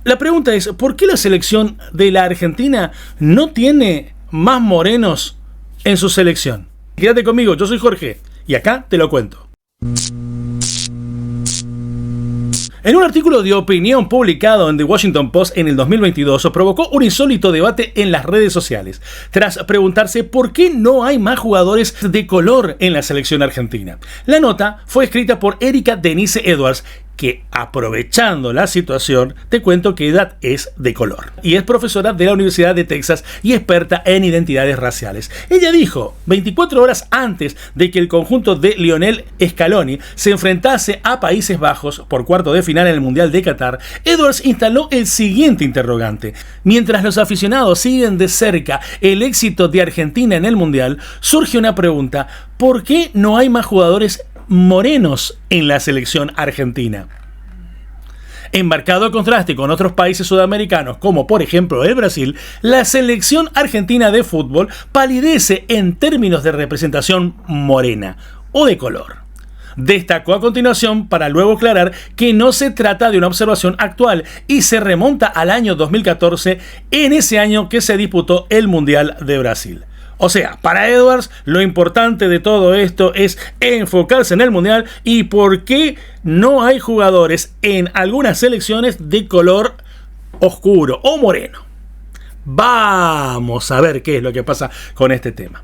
La pregunta es, ¿por qué la selección de la Argentina no tiene más morenos en su selección? Quédate conmigo, yo soy Jorge y acá te lo cuento. En un artículo de opinión publicado en The Washington Post en el 2022, provocó un insólito debate en las redes sociales, tras preguntarse por qué no hay más jugadores de color en la selección argentina. La nota fue escrita por Erika Denise Edwards, que, aprovechando la situación, te cuento que ella es de color y es profesora de la Universidad de Texas y experta en identidades raciales. Ella dijo, 24 horas antes de que el conjunto de Lionel Scaloni se enfrentase a Países Bajos por cuarto de final en el Mundial de Qatar, Edwards instaló el siguiente interrogante. Mientras los aficionados siguen de cerca el éxito de Argentina en el Mundial, surge una pregunta: ¿por qué no hay más jugadores morenos en la selección argentina? En marcado contraste con otros países sudamericanos, como por ejemplo el Brasil, la selección argentina de fútbol palidece en términos de representación morena o de color. Destacó a continuación para luego aclarar que no se trata de una observación actual y se remonta al año 2014, en ese año que se disputó el Mundial de Brasil. O sea, para Edwards, lo importante de todo esto es enfocarse en el Mundial y por qué no hay jugadores en algunas selecciones de color oscuro o moreno. Vamos a ver qué es lo que pasa con este tema.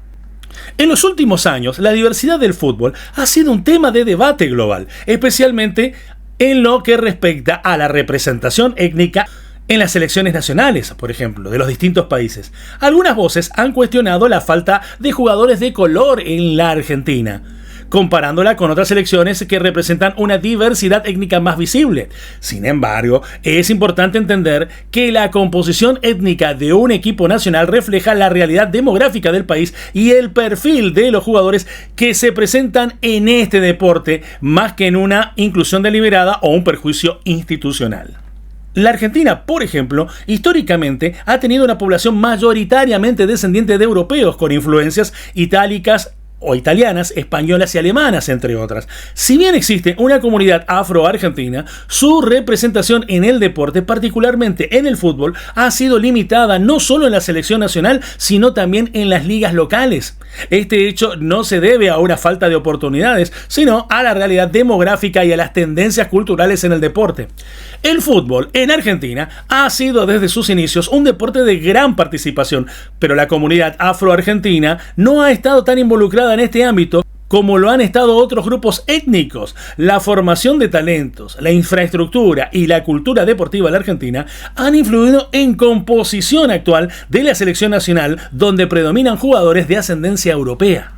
En los últimos años, la diversidad del fútbol ha sido un tema de debate global, especialmente en lo que respecta a la representación étnica en las selecciones nacionales, por ejemplo, de los distintos países. Algunas voces han cuestionado la falta de jugadores de color en la Argentina, comparándola con otras selecciones que representan una diversidad étnica más visible. Sin embargo, es importante entender que la composición étnica de un equipo nacional refleja la realidad demográfica del país y el perfil de los jugadores que se presentan en este deporte, más que en una inclusión deliberada o un perjuicio institucional. La Argentina, por ejemplo, históricamente ha tenido una población mayoritariamente descendiente de europeos con influencias itálicas o italianas, españolas y alemanas, entre otras. Si bien existe una comunidad afro-argentina, su representación en el deporte, particularmente en el fútbol, ha sido limitada no solo en la selección nacional, sino también en las ligas locales. Este hecho no se debe a una falta de oportunidades, sino a la realidad demográfica y a las tendencias culturales en el deporte. El fútbol en Argentina ha sido desde sus inicios un deporte de gran participación, pero la comunidad afro-argentina no ha estado tan involucrada en este ámbito como lo han estado otros grupos étnicos. La formación de talentos, la infraestructura y la cultura deportiva de la Argentina han influido en composición actual de la selección nacional, donde predominan jugadores de ascendencia europea.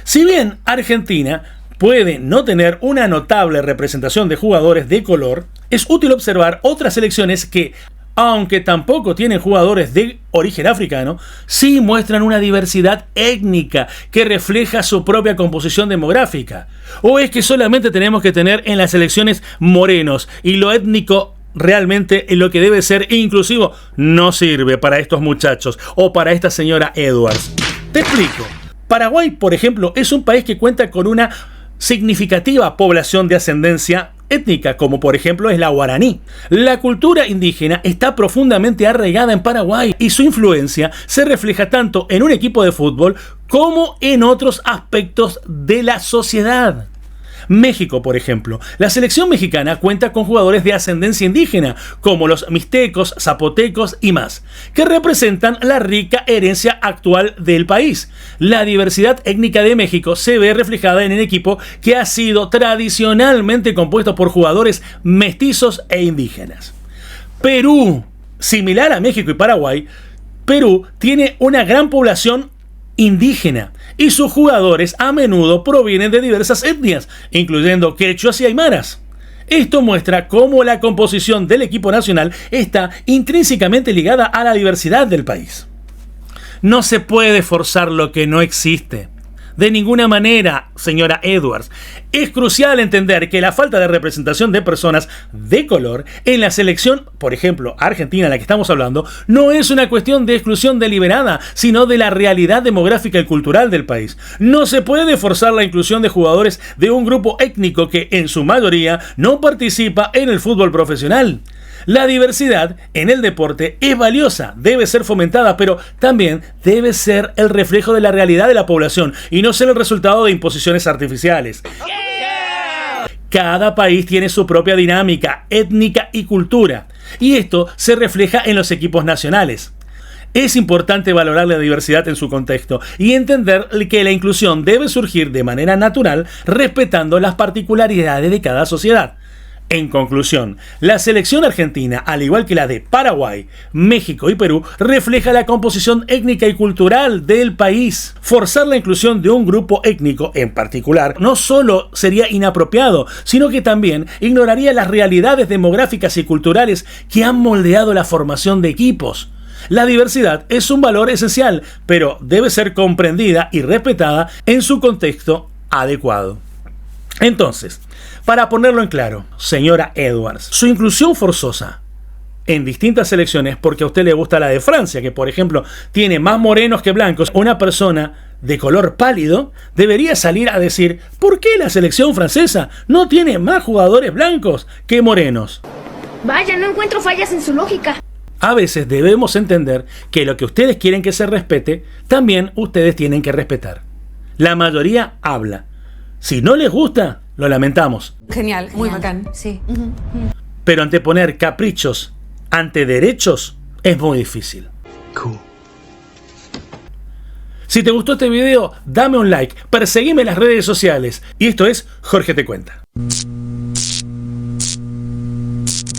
Si bien Argentina puede no tener una notable representación de jugadores de color, es útil observar otras selecciones que, aunque tampoco tienen jugadores de origen africano, sí muestran una diversidad étnica que refleja su propia composición demográfica. ¿O es que solamente tenemos que tener en las selecciones morenos y lo étnico realmente lo que debe ser inclusivo no sirve para estos muchachos o para esta señora Edwards? Te explico. Paraguay, por ejemplo, es un país que cuenta con una significativa población de ascendencia étnica, como por ejemplo es la guaraní. La cultura indígena está profundamente arraigada en Paraguay y su influencia se refleja tanto en un equipo de fútbol como en otros aspectos de la sociedad. México, por ejemplo. La selección mexicana cuenta con jugadores de ascendencia indígena, como los mixtecos, zapotecos y más, que representan la rica herencia actual del país. La diversidad étnica de México se ve reflejada en el equipo que ha sido tradicionalmente compuesto por jugadores mestizos e indígenas. Perú, similar a México y Paraguay, Perú tiene una gran población indígena y sus jugadores a menudo provienen de diversas etnias, incluyendo quechuas y aymaras. Esto muestra cómo la composición del equipo nacional está intrínsecamente ligada a la diversidad del país. No se puede forzar lo que no existe. De ninguna manera, señora Edwards. Es crucial entender que la falta de representación de personas de color en la selección, por ejemplo, argentina, en la que estamos hablando, no es una cuestión de exclusión deliberada, sino de la realidad demográfica y cultural del país. No se puede forzar la inclusión de jugadores de un grupo étnico que, en su mayoría, no participa en el fútbol profesional. La diversidad en el deporte es valiosa, debe ser fomentada, pero también debe ser el reflejo de la realidad de la población y no ser el resultado de imposiciones artificiales. Cada país tiene su propia dinámica étnica y cultura, y esto se refleja en los equipos nacionales. Es importante valorar la diversidad en su contexto y entender que la inclusión debe surgir de manera natural, respetando las particularidades de cada sociedad. En conclusión, la selección argentina, al igual que la de Paraguay, México y Perú, refleja la composición étnica y cultural del país. Forzar la inclusión de un grupo étnico en particular no solo sería inapropiado, sino que también ignoraría las realidades demográficas y culturales que han moldeado la formación de equipos. La diversidad es un valor esencial, pero debe ser comprendida y respetada en su contexto adecuado. Entonces, para ponerlo en claro, señora Edwards, su inclusión forzosa en distintas selecciones, porque a usted le gusta la de Francia, que por ejemplo tiene más morenos que blancos, una persona de color pálido debería salir a decir ¿por qué la selección francesa no tiene más jugadores blancos que morenos? Vaya, no encuentro fallas en su lógica. A veces debemos entender que lo que ustedes quieren que se respete, también ustedes tienen que respetar. La mayoría habla. Si no les gusta, lo lamentamos. Genial, muy bacán. Sí. Pero anteponer caprichos ante derechos es muy difícil. Cool. Si te gustó este video, dame un like, perseguime en las redes sociales. Y esto es Jorge Te Cuenta.